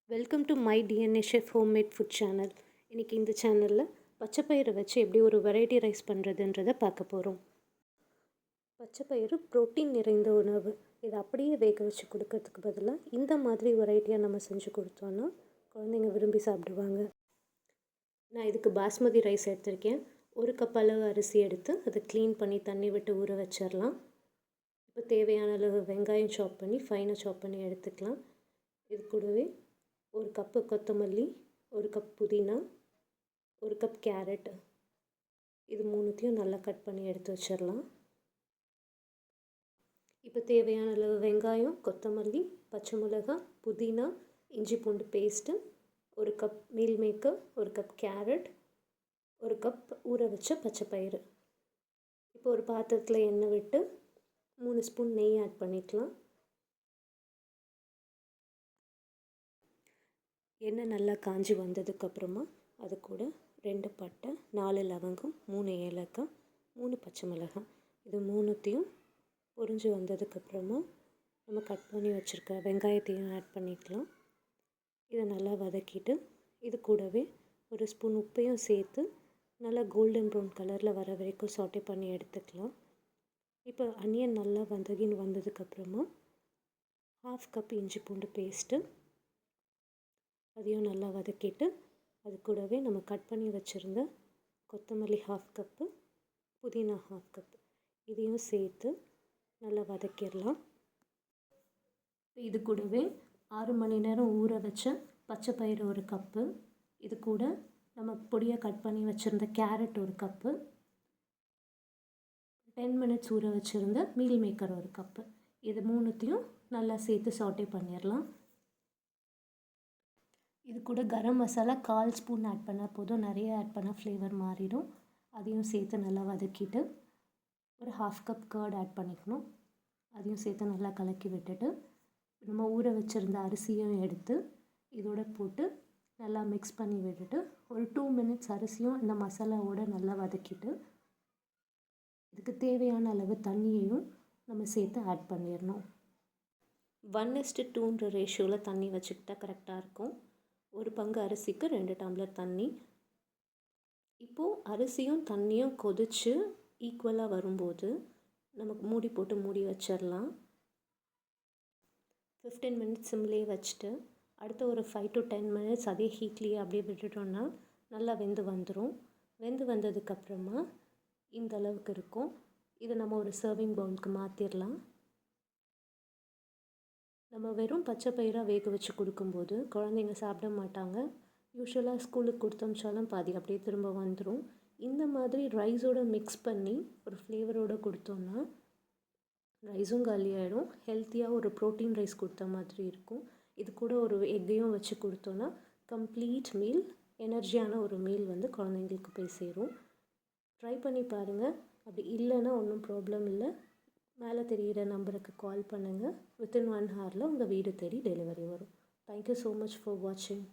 Welcome to my DNA chef homemade food channel. இன்றைக்கி இந்த சேனலில் பச்சைப்பயிரை வச்சு எப்படி ஒரு வெரைட்டி ரைஸ் பண்ணுறதுன்றதை பார்க்க போகிறோம். பச்சைப்பயிறு ப்ரோட்டீன் நிறைந்த உணவு. இதை அப்படியே வேக வச்சு கொடுக்கறதுக்கு பதிலாக இந்த மாதிரி வெரைட்டியாக நம்ம செஞ்சு கொடுத்தோன்னா குழந்தைங்க விரும்பி சாப்பிடுவாங்க. நான் இதுக்கு பாஸ்மதி ரைஸ் எடுத்திருக்கேன். 1 கப் அளவு அரிசி எடுத்து அதை க்ளீன் பண்ணி தண்ணி விட்டு ஊற வச்சிடலாம். இப்போ தேவையான அளவு வெங்காயம் சாப் பண்ணி ஃபைனாக சாப் பண்ணி எடுத்துக்கலாம். இது கூடவே 1 கப்பு கொத்தமல்லி, 1 கப் புதினா, 1 கப் கேரட், இது மூணுத்தையும் நல்லா கட் பண்ணி எடுத்து வச்சிடலாம். இப்போ தேவையான அளவு வெங்காயம், கொத்தமல்லி, பச்சை மிளகாய், புதினா, இஞ்சி பூண்டு paste, 1 cup meal maker, 1 cup carrot, 1 cup ஊற வச்ச பச்சைப்பயிறு. இப்போ ஒரு பாத்திரத்தில் எண்ணெய் விட்டு 3 ஸ்பூன் நெய் ஆட் பண்ணிக்கலாம். எண்ணெய் நல்லா காஞ்சி வந்ததுக்கப்புறமா அது கூட 2 பட்டை, 4 லவங்கம், 3 ஏலக்காய், 3 பச்சை மிளகாய், இது மூணுத்தையும் பொரிஞ்சு வந்ததுக்கப்புறமா நம்ம கட் பண்ணி வச்சுருக்க வெங்காயத்தையும் ஆட் பண்ணிக்கலாம். இதை நல்லா வதக்கிட்டு இது கூடவே 1 ஸ்பூன் உப்பையும் சேர்த்து நல்லா கோல்டன் ப்ரௌன் கலரில் வர வரைக்கும் சாட்டே பண்ணி எடுத்துக்கலாம். இப்போ அனியன் நல்லா வந்ததுக்கப்புறமா 1/2 கப் இஞ்சி பூண்டு பேஸ்ட்டு அதையும் நல்லா வதக்கிட்டு அது கூடவே நம்ம கட் பண்ணி வச்சுருந்த கொத்தமல்லி 1/2 கப்பு, புதினா 1/2 கப்பு, இதையும் சேர்த்து நல்லா வதக்கிடலாம். இது கூடவே 6 மணி நேரம் ஊற வச்ச பச்சைப்பயிறு 1 கப்பு, இது கூட நம்ம பொடியாக கட் பண்ணி வச்சுருந்த கேரட் 1 கப்பு, 10 மினிட்ஸ் ஊற வச்சுருந்த மீல் மேக்கர் 1 கப்பு, இது மூணுத்தையும் நல்லா சேர்த்து சாட்டே பண்ணிடலாம். இது கூட கரம் மசாலா 1/4 ஸ்பூன் ஆட் பண்ணால் போதும், நிறைய ஆட் பண்ணால் ஃப்ளேவர் மாறிடும். அதையும் சேர்த்து நல்லா வதக்கிட்டு ஒரு 1/2 கப் கர்ட் ஆட் பண்ணிக்கணும். அதையும் சேர்த்து நல்லா கலக்கி விட்டுட்டு நம்ம ஊற வச்சுருந்த அரிசியும் எடுத்து இதோட போட்டு நல்லா மிக்ஸ் பண்ணி விட்டுட்டு ஒரு 2 மினிட்ஸ் அரிசியும் இந்த மசாலாவோடு நல்லா வதக்கிட்டு இதுக்கு தேவையான அளவு தண்ணியையும் நம்ம சேர்த்து ஆட் பண்ணிடணும். 1:2ன்ற ரேஷியோவில் தண்ணி வச்சுக்கிட்டால் கரெக்டாக இருக்கும். 1 பங்கு அரிசிக்கு 2 டம்ளர் தண்ணி. இப்போது அரிசியும் தண்ணியும் கொதித்து ஈக்குவலாக வரும்போது நமக்கு மூடி போட்டு மூடி வச்சிடலாம். 15 மினிட்ஸ் சிம்லேயே வச்சுட்டு அடுத்த ஒரு 5 to 10 மினிட்ஸ் அதே ஹீட்லேயே அப்படியே விட்டுட்டோன்னா நல்லா வெந்து வந்துடும். வெந்து வந்ததுக்கப்புறமா இந்த அளவுக்கு இருக்கும். இதை நம்ம ஒரு சர்விங் பவுலுக்கு மாற்றிடலாம். நம்ம வெறும் பச்சை பயிராக வேக வச்சு கொடுக்கும்போது குழந்தைங்க சாப்பிட மாட்டாங்க. யூஸ்வலாக ஸ்கூலுக்கு கொடுத்தமிச்சாலும் பாதி அப்படியே திரும்ப வந்துடும். இந்த மாதிரி ரைஸோடு மிக்ஸ் பண்ணி ஒரு ஃப்ளேவரோடு கொடுத்தோன்னா ரைஸும் காலியாகிடும், ஹெல்த்தியாக ஒரு ப்ரோட்டீன் ரைஸ் கொடுத்த மாதிரி இருக்கும். இது கூட ஒரு எக்கையும் வச்சு கொடுத்தோன்னா கம்ப்ளீட் மீல், எனர்ஜியான ஒரு மீல் வந்து குழந்தைங்களுக்கு போய் சேரும். ட்ரை பண்ணி பாருங்கள். அப்படி இல்லைன்னா ஒன்றும் ப்ராப்ளம் இல்லை, மேலே தெரிகிற நம்பருக்கு கால் பண்ணுங்கள். வித்தின் 1 ஹவரில் உங்கள் வீடு தேடி டெலிவரி வரும். தேங்க்யூ ஸோ மச் ஃபார் வாட்சிங்.